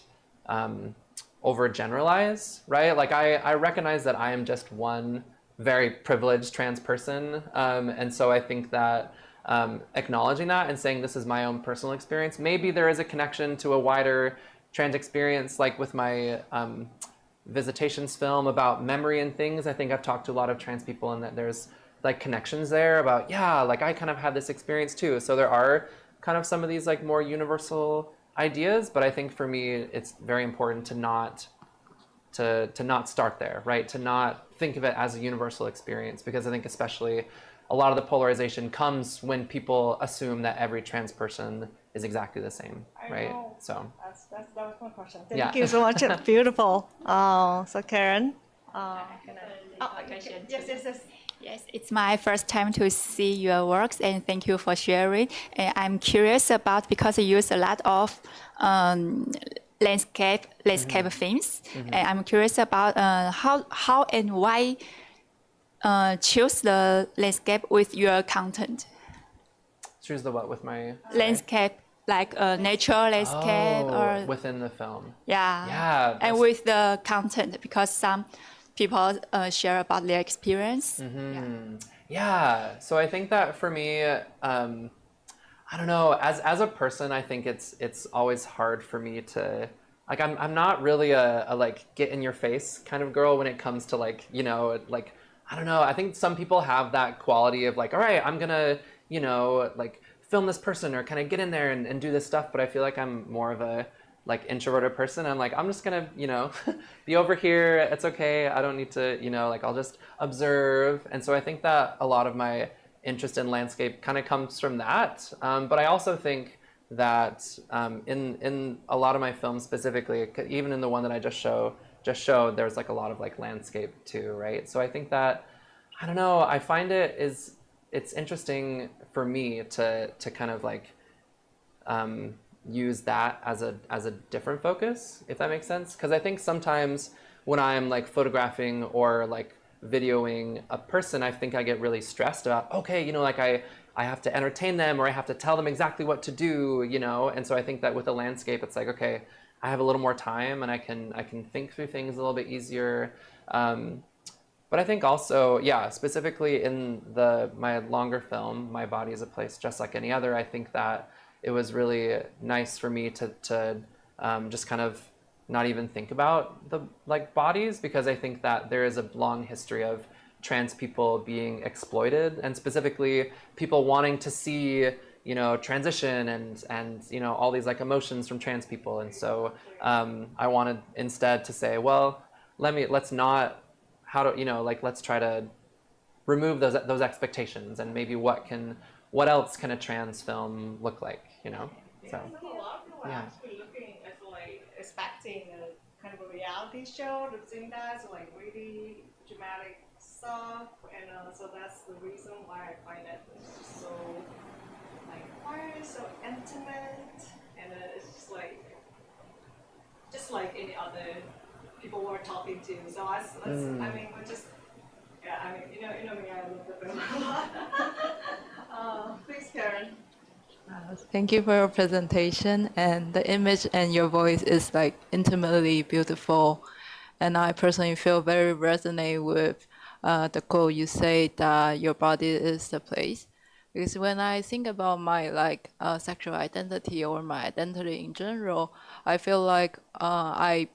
overgeneralize, right? Like I recognize that I am just one very privileged trans person, and so I think that acknowledging that and saying this is my own personal experience, maybe there is a connection to a wider trans experience, like with my visitations film about memory and things. I think I've talked to a lot of trans people, and that there's like connections there about, yeah, like I kind of had this experience too. So there are kind of some of these like more universal ideas, but I think for me it's very important to not start there, right? To not think of it as a universal experience, because I think especially a lot of the polarization comes when people assume that every trans person is exactly the same, right? So that was my question. Thank you so much. Beautiful. So Karen, Yes, it's my first time to see your works, and thank you for sharing. And I'm curious about, because you use a lot of landscape themes, and I'm curious about how and why choose the landscape with your content. Choose the what with my landscape, like nature landscape, or within the film. Yeah. And with the content, because some people share about their experience. Yeah. So I think that for me, I don't know, as a person, I think it's always hard for me to, like, I'm not really a like get in your face kind of girl when it comes to like, you know, like, I don't know, I think some people have that quality of like, all right, I'm gonna, you know, like film this person or kind of get in there and do this stuff. But I feel like I'm more of a like introverted person. I'm like, I'm just gonna, you know, be over here. It's okay. I don't need to, you know, like I'll just observe. And so I think that a lot of my interest in landscape kind of comes from that. But I also think that in a lot of my films specifically, even in the one that I just showed, there's like a lot of like landscape too, right? So I think that, I don't know, I find it's interesting for me to kind of like use that as a different focus, if that makes sense. Because I think sometimes when I'm like photographing or like videoing a person, I think I get really stressed about, okay, you know, like I have to entertain them or I have to tell them exactly what to do, you know. And so I think that with a landscape, it's like, okay, I have a little more time and I can think through things a little bit easier. But I think also, yeah, specifically in my longer film, My Body is a Place Just Like Any Other, I think that it was really nice for me to just kind of not even think about the like bodies, because I think that there is a long history of trans people being exploited, and specifically people wanting to see, you know, transition and you know, all these like emotions from trans people. And so I wanted instead to say, well, let's try to remove those expectations, and maybe what else can a trans film look like, you know? So a lot of people are actually looking at like expecting a kind of a reality show, the zines, like really dramatic stuff, and so that's the reason why I find that it's so like quiet, so intimate, and it's just like any other people we're talking to. So I mean, we're just, yeah, I mean, you know me, I love the film a lot. Thank you for your presentation, and the image and your voice is like intimately beautiful, and I personally feel very resonate with the quote you say that your body is the place. Because when I think about my sexual identity or my identity in general, I feel like I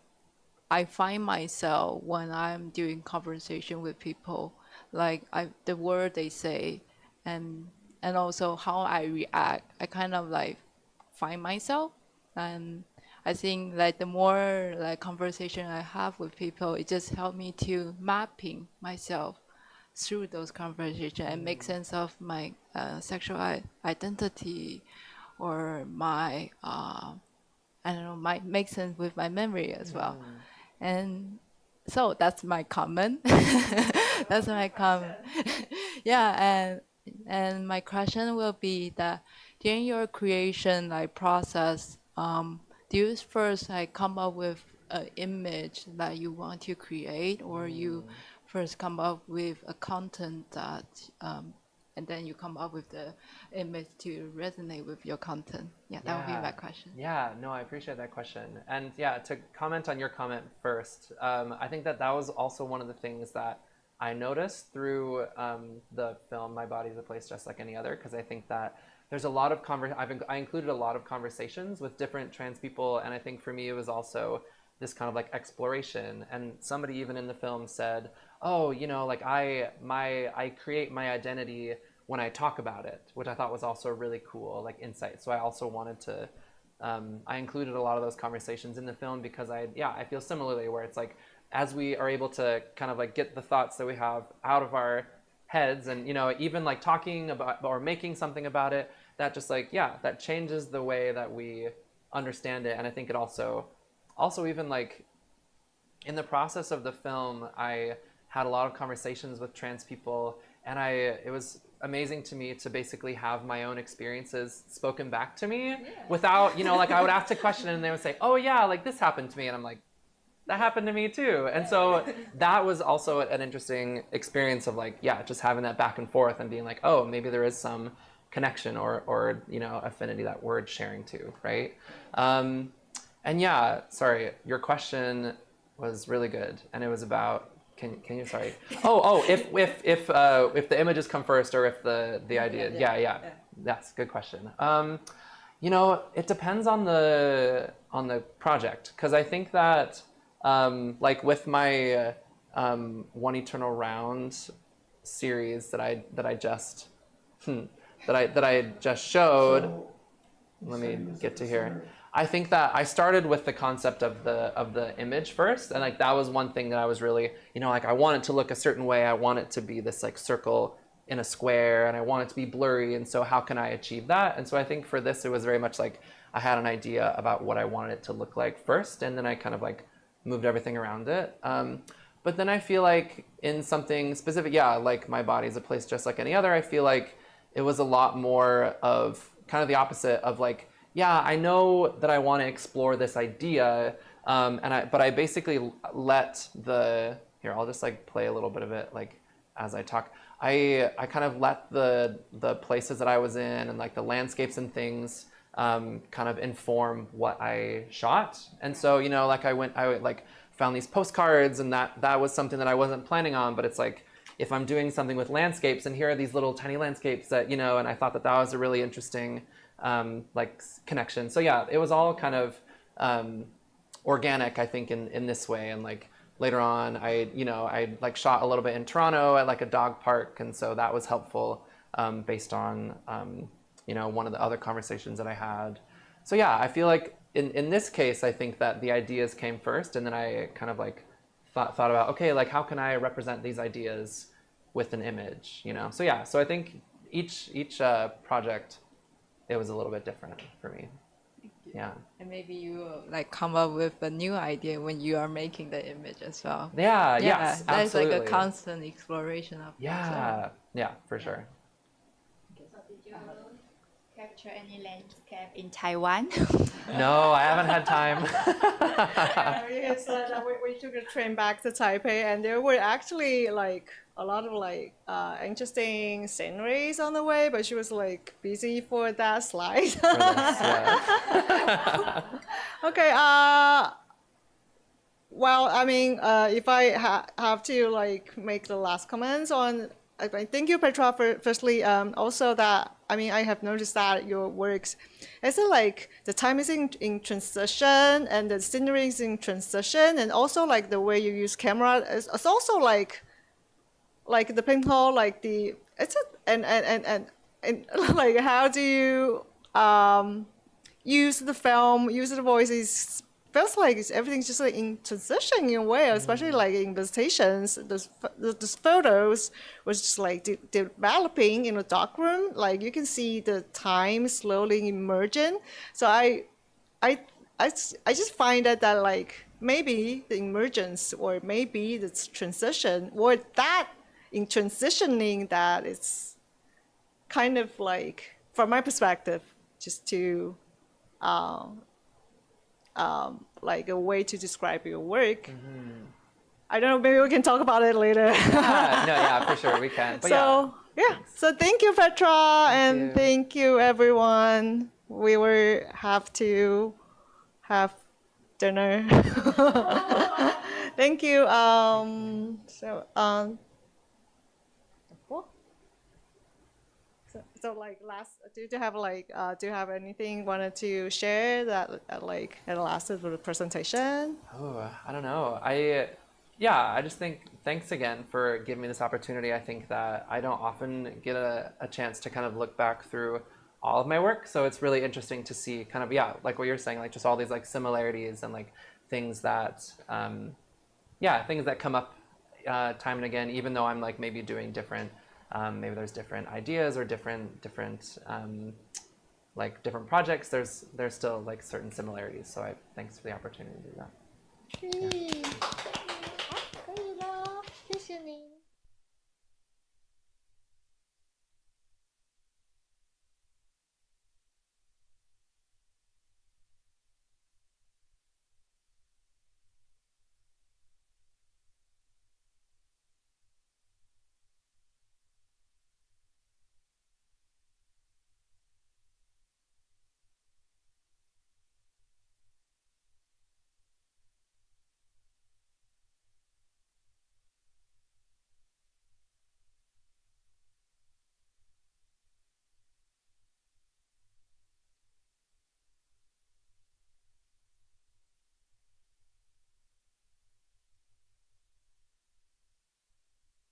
find myself when I'm doing conversation with people, like the word they say, and also how I react. I kind of like find myself, and I think like the more like conversation I have with people, it just helped me to mapping myself through those conversations and make sense of my sexual identity or my I don't know, make sense with my memory as well. And so that's my comment. That's my comment. Yeah, and my question will be that during your creation process, do you first come up with an image that you want to create, or you first come up with a content that and then you come up with the image to resonate with your content? Yeah, that would be my question. Yeah, no, I appreciate that question. And yeah, to comment on your comment first, I think that was also one of the things that I noticed through the film My Body's a Place Just Like Any Other, because I think that there's a lot of I included a lot of conversations with different trans people, and I think for me it was also this kind of like exploration. And somebody even in the film said, oh, you know, like I create my identity when I talk about it, which I thought was also a really cool like insight. So I also wanted to, I included a lot of those conversations in the film because I feel similarly, where it's like, as we are able to kind of like get the thoughts that we have out of our heads, and, you know, even like talking about or making something about it, that just like, that changes the way that we understand it. And I think it also even like in the process of the film, I had a lot of conversations with trans people, and it was amazing to me to basically have my own experiences spoken back to me without, you know, like I would ask a question and they would say, oh yeah, like this happened to me. And I'm like, that happened to me too. And so that was also an interesting experience of like, just having that back and forth and being like, oh, maybe there is some connection or you know, affinity that we're sharing too, right? And sorry, your question was really good, and it was about, can you, sorry. If the images come first or if the idea, that's a good question. You know, it depends on the project, because I think that like with my One Eternal Round series that I just showed. Let me get to here. I think that I started with the concept of the image first, and like that was one thing that I was really, you know, like I want it to look a certain way. I want it to be this like circle in a square, and I want it to be blurry. And so how can I achieve that? And so I think for this, it was very much like I had an idea about what I wanted it to look like first, and then I kind of like moved everything around it. But then I feel like in something specific, like My Body's a Place Just Like Any Other, I feel like it was a lot more of kind of the opposite of like, I know that I want to explore this idea, but I basically let here, I'll just like play a little bit of it like as I talk. I kind of let the places that I was in and like the landscapes and things kind of inform what I shot. And so, you know, like I like found these postcards, and that was something that I wasn't planning on, but it's like, if I'm doing something with landscapes, and here are these little tiny landscapes that, you know, and I thought that was a really interesting like connection. So it was all kind of organic, I think, in this way. And like later on, I like shot a little bit in Toronto at like a dog park, and so that was helpful based on you know, one of the other conversations that I had. So I feel like in this case, I think that the ideas came first, and then I kind of like thought about, okay, like how can I represent these ideas with an image, you know? So so I think each project, it was a little bit different for me. Yeah. And maybe you like come up with a new idea when you are making the image as well. Yes, that's absolutely. like a constant exploration of for sure. So did you capture any landscape in Taiwan? No, I haven't had time. We took a train back to Taipei, and there were actually like a lot of like interesting sceneries on the way, but she was like busy for that slide. For this, yeah. Okay. Well, I mean, if I have to like make the last comments on, thank you, Petra, for firstly. Also, that I mean, I have noticed that your works, it's like the time is in transition and the scenery is in transition, and also like the way you use camera is also like the pinhole, like the and like how do you use the film, use the voices. Feels like everything's just like in transition in a way, especially like in visitations. Those photos was just like developing in a dark room. Like you can see the time slowly emerging. So I just find that like maybe the emergence or maybe the transition or that in transitioning that it's kind of like, from my perspective, just to like a way to describe your work. I don't know, maybe we can talk about it later. Yeah, for sure, we can. But so, yeah. So thank you, Petra, and thank you, everyone. We will have to have dinner. Thank you. So like last, do you have like do you have anything wanted to share that like at last of the presentation? Oh, I don't know. I just think thanks again for giving me this opportunity. I think that I don't often get a chance to kind of look back through all of my work, so it's really interesting to see kind of like what you're saying, like just all these like similarities and like things that things that come up time and again, even though I'm like maybe doing different. Maybe there's different ideas or different projects. There's still like certain similarities. So thanks for the opportunity to do that. 好，可以了，谢谢你。